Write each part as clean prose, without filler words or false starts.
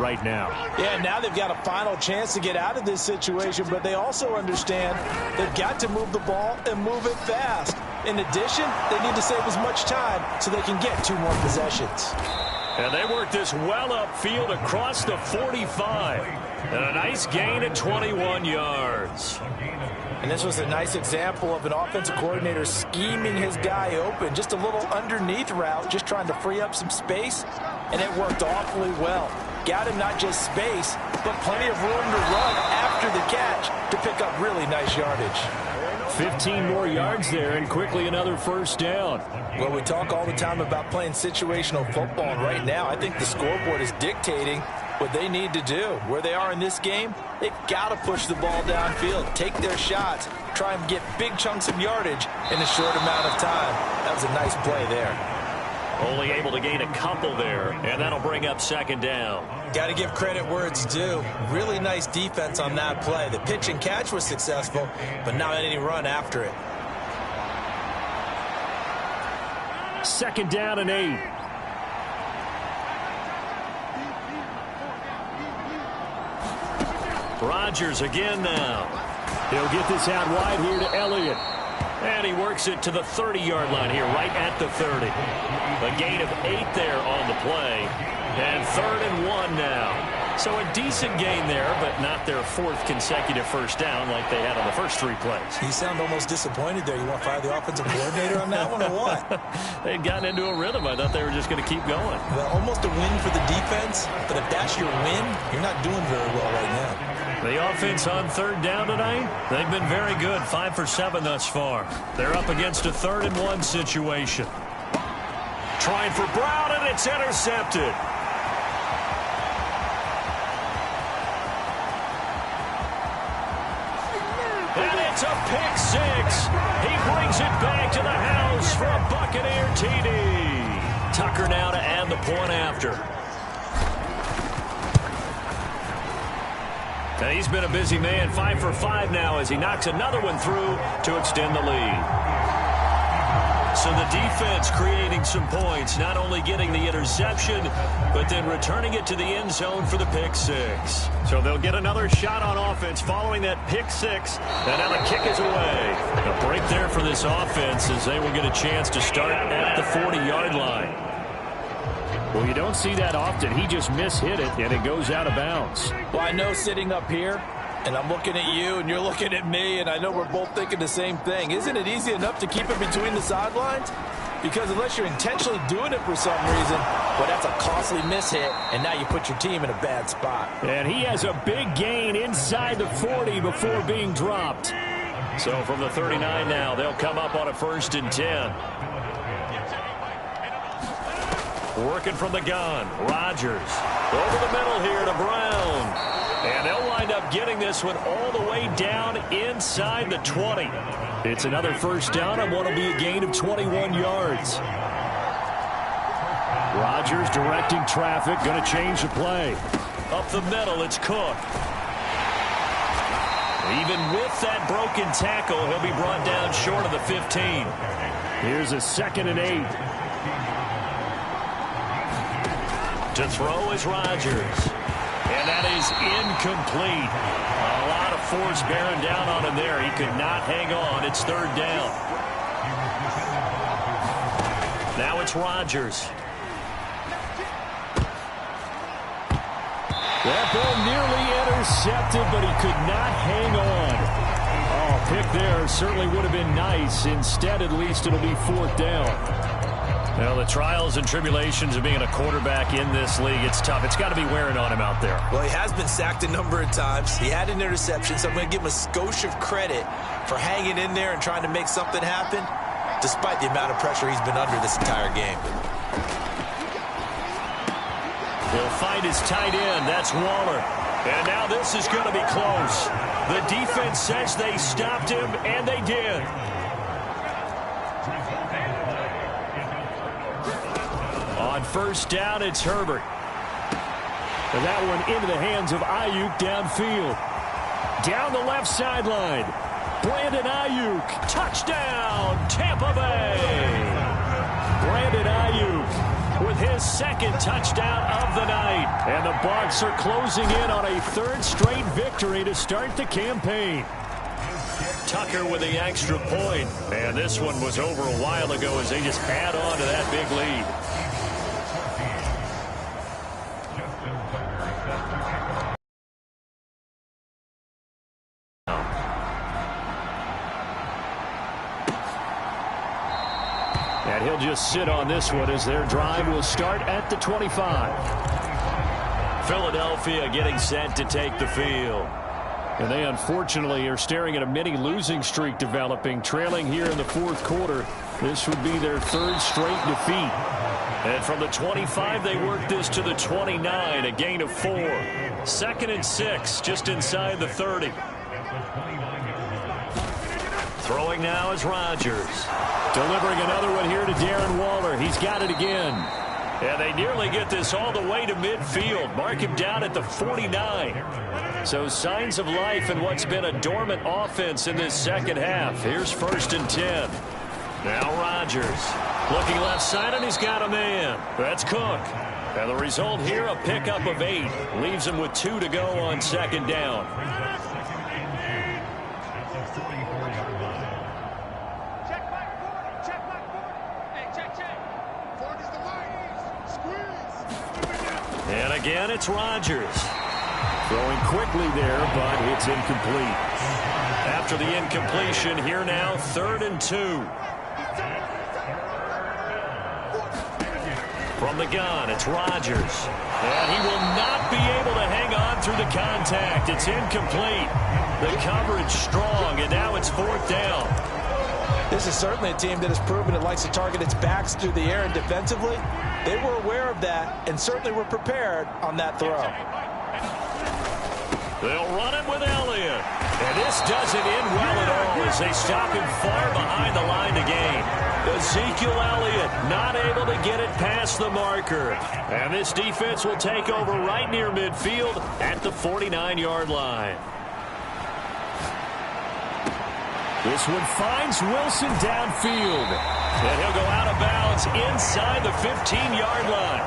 right now. Yeah, now they've got a final chance to get out of this situation, but they also understand they've got to move the ball and move it fast. In addition, they need to save as much time so they can get 2 more possessions. And they work this well upfield across the 45. And a nice gain at 21 yards. And this was a nice example of an offensive coordinator scheming his guy open. Just a little underneath route, just trying to free up some space, and it worked awfully well. Got him not just space, but plenty of room to run after the catch to pick up really nice yardage. 15 more yards there, and quickly another first down. Well, we talk all the time about playing situational football, and right now I think the scoreboard is dictating what they need to do. Where they are in this game, they've got to push the ball downfield, take their shots, try and get big chunks of yardage in a short amount of time. That was a nice play there. Only able to gain a couple there, and that'll bring up second down. Got to give credit where it's due. Really nice defense on that play. The pitch and catch was successful, but not any run after it. Second down and 8. Rodgers again now. He'll get this out wide here to Elliott. And he works it to the 30-yard line here, right at the 30. A gain of 8 there on the play. And 3rd and 1 now. So a decent gain there, but not their 4th consecutive first down like they had on the first 3 plays. You sound almost disappointed there. You want to fire the offensive coordinator on that one or what? They'd gotten into a rhythm. I thought they were just going to keep going. Well, almost a win for the defense, but if that's your win, you're not doing very well right now. The offense on 3rd down tonight, they've been very good, 5 for 7 thus far. They're up against a 3rd and 1 situation. Trying for Brown, and it's intercepted. And it's a pick 6. He brings it back to the house for a Buccaneer TD. Tucker now to add the point after. And he's been a busy man, 5 for 5 now as he knocks another one through to extend the lead. So the defense creating some points, not only getting the interception, but then returning it to the end zone for the pick 6. So they'll get another shot on offense following that pick 6. And now the kick is away. A break there for this offense as they will get a chance to start at the 40-yard line. Well, you don't see that often. He just mishit it, and it goes out of bounds. Well, I know sitting up here, and I'm looking at you, and you're looking at me, and I know we're both thinking the same thing. Isn't it easy enough to keep it between the sidelines? Because unless you're intentionally doing it for some reason, well, that's a costly mishit, and now you put your team in a bad spot. And he has a big gain inside the 40 before being dropped. So from the 39 now, they'll come up on a 1st and 10. Working from the gun, Rodgers. Over the middle here to Brown. And they'll wind up getting this one all the way down inside the 20. It's another first down on what will be a gain of 21 yards. Rodgers directing traffic, going to change the play. Up the middle, it's Cook. Even with that broken tackle, he'll be brought down short of the 15. Here's a 2nd and 8. To throw is Rodgers. And that is incomplete. A lot of force bearing down on him there. He could not hang on. It's 3rd down. Now it's Rodgers. That ball nearly intercepted, but he could not hang on. Oh, pick there certainly would have been nice. Instead, at least, it'll be 4th down. Well, the trials and tribulations of being a quarterback in this league, it's tough. It's got to be wearing on him out there. Well, he has been sacked a number of times. He had an interception, so I'm going to give him a skosh of credit for hanging in there and trying to make something happen, despite the amount of pressure he's been under this entire game. He'll find his tight end. That's Waller. And now this is going to be close. The defense says they stopped him, and they did. On 1st down, it's Herbert. And that one into the hands of Ayuk downfield. Down the left sideline. Brandon Ayuk. Touchdown, Tampa Bay. Brandon Ayuk with with his second touchdown of the night. And the Bucs are closing in on a third straight victory to start the campaign. Tucker with the extra point. And this one was over a while ago as they just add on to that big lead. And he'll just sit on this one as their drive will start at the 25. Philadelphia getting set to take the field. And they unfortunately are staring at a mini losing streak developing, trailing here in the fourth quarter. This would be their third straight defeat. And from the 25, they work this to the 29, a gain of 4. 2nd and 6, just inside the 30. Throwing now is Rodgers. Delivering another one here to Darren Waller. He's got it again. And they nearly get this all the way to midfield. Mark him down at the 49. So signs of life in what's been a dormant offense in this second half. Here's 1st and 10. Now Rodgers looking left side, and he's got a man. That's Cook. And the result here, a pickup of 8. Leaves him with 2 to go on 2nd down. And again, it's Rodgers. Throwing quickly there, but it's incomplete. After the incompletion, here now, 3rd and 2. From the gun, it's Rodgers. And he will not be able to hang on through the contact. It's incomplete. The coverage strong, and now it's 4th down. This is certainly a team that has proven it likes to target its backs through the air, and defensively, they were aware of that and certainly were prepared on that throw. They'll run it with Elliott. And this doesn't end well at all as they stop him far behind the line to gain. Ezekiel Elliott not able to get it past the marker. And this defense will take over right near midfield at the 49-yard line. This one finds Wilson downfield. And he'll go out of bounds inside the 15-yard line.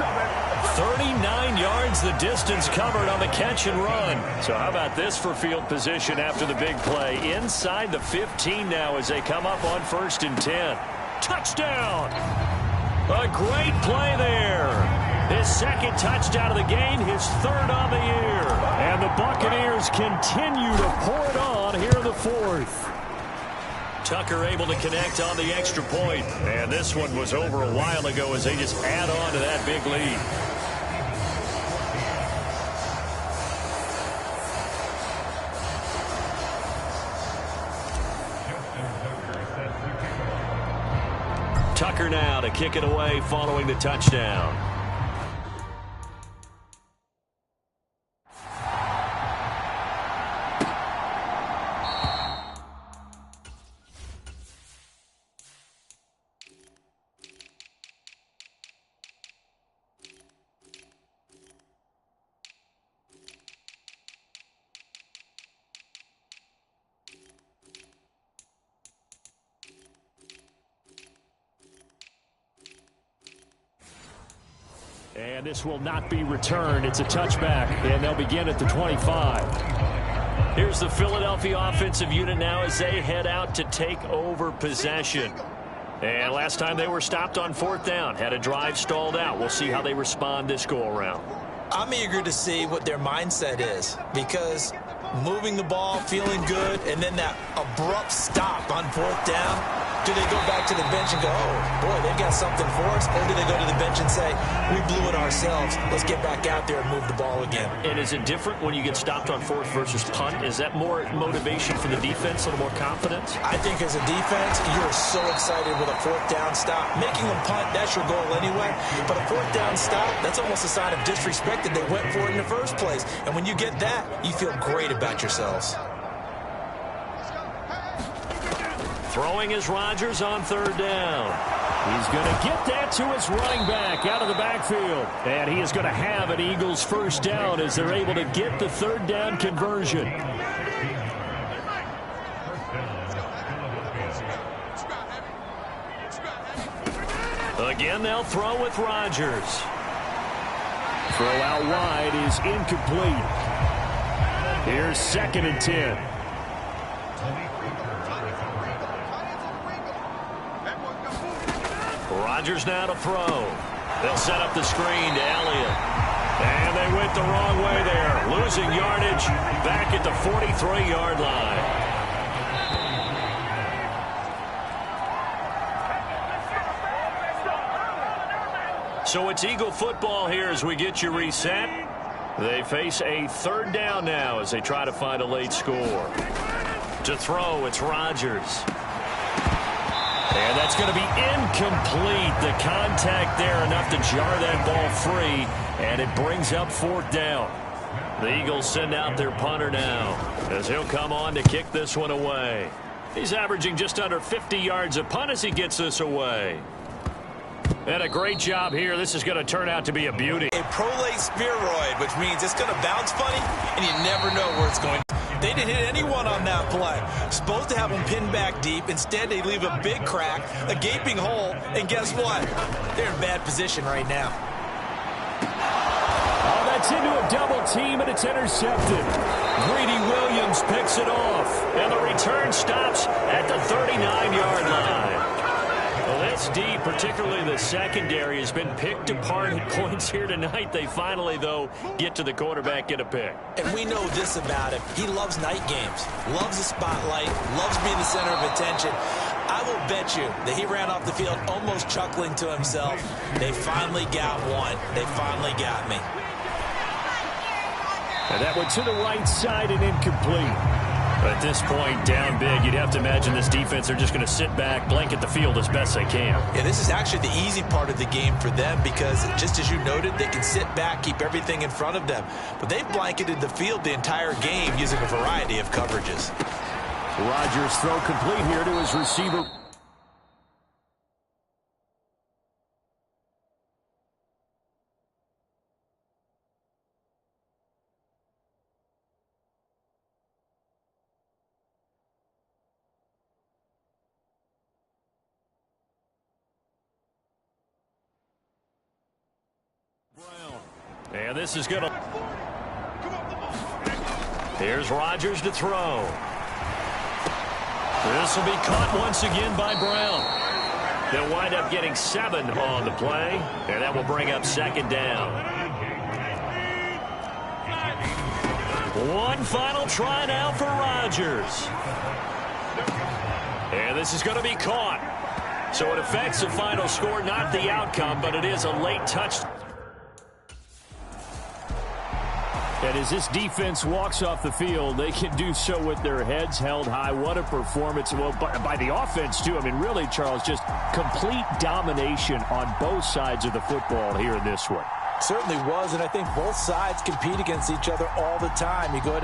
39 yards the distance covered on the catch and run. So how about this for field position after the big play? Inside the 15 now as they come up on 1st and 10. Touchdown! A great play there. His 2nd touchdown of the game, his 3rd on the year. And the Buccaneers continue to pour it on here in the 4th. Tucker able to connect on the extra point. And this one was over a while ago as they just add on to that big lead. Tucker now to kick it away following the touchdown. And this will not be returned. It's a touchback, and they'll begin at the 25. Here's the Philadelphia offensive unit now as they head out to take over possession. And last time they were stopped on 4th down, had a drive stalled out. We'll see how they respond this go-around. I'm eager to see what their mindset is, because moving the ball, feeling good, and then that abrupt stop on 4th down. Do they go back to the bench and go, oh, boy, they've got something for us? Or do they go to the bench and say, we blew it ourselves. Let's get back out there and move the ball again. And is it different when you get stopped on 4th versus punt? Is that more motivation for the defense, a little more confidence? I think as a defense, you're so excited with a 4th down stop. Making them punt, that's your goal anyway. But a 4th down stop, that's almost a sign of disrespect that they went for it in the first place. And when you get that, you feel great about yourselves. Throwing is Rodgers on 3rd down. He's going to get that to his running back out of the backfield. And he is going to have an Eagles 1st down as they're able to get the 3rd down conversion. Again, they'll throw with Rodgers. Throw out wide is incomplete. Here's 2nd and 10. Rodgers now to throw. They'll set up the screen to Elliott. And they went the wrong way there. Losing yardage back at the 43-yard line. So it's Eagle football here as we get you reset. They face a 3rd down now as they try to find a late score. To throw, it's Rodgers. And that's going to be incomplete. The contact there enough to jar that ball free, and it brings up 4th down. The Eagles send out their punter now as he'll come on to kick this one away. He's averaging just under 50 yards a punt as he gets this away. And a great job here. This is going to turn out to be a beauty. A prolate spheroid, which means it's going to bounce funny, and you never know where it's going. They didn't hit anyone on that play. Supposed to have them pinned back deep. Instead, they leave a big crack, a gaping hole, and guess what? They're in bad position right now. Oh, that's into a double team, and it's intercepted. Greedy Williams picks it off, and the return stops at the 39-yard line. Well, this D, particularly the secondary, has been picked apart at points here tonight. They finally, though, get to the quarterback, get a pick. And we know this about him. He loves night games, loves the spotlight, loves being the center of attention. I will bet you that he ran off the field almost chuckling to himself. They finally got one. They finally got me. And that went to the right side and incomplete. At this point, down big, you'd have to imagine this defense, they're just going to sit back, blanket the field as best they can. Yeah, this is actually the easy part of the game for them because, just as you noted, they can sit back, keep everything in front of them. But they've blanketed the field the entire game using a variety of coverages. Rodgers throw complete here to his receiver. And this is going to... Here's Rodgers to throw. This will be caught once again by Brown. They'll wind up getting 7 on the play, and that will bring up 2nd down. One final try now for Rodgers. And this is going to be caught. So it affects the final score, not the outcome, but it is a late touchdown. And as this defense walks off the field, they can do so with their heads held high. What a performance. Well, by the offense, too. I mean, really, Charles, just complete domination on both sides of the football here in this one. Certainly was, and I think both sides compete against each other all the time. You go to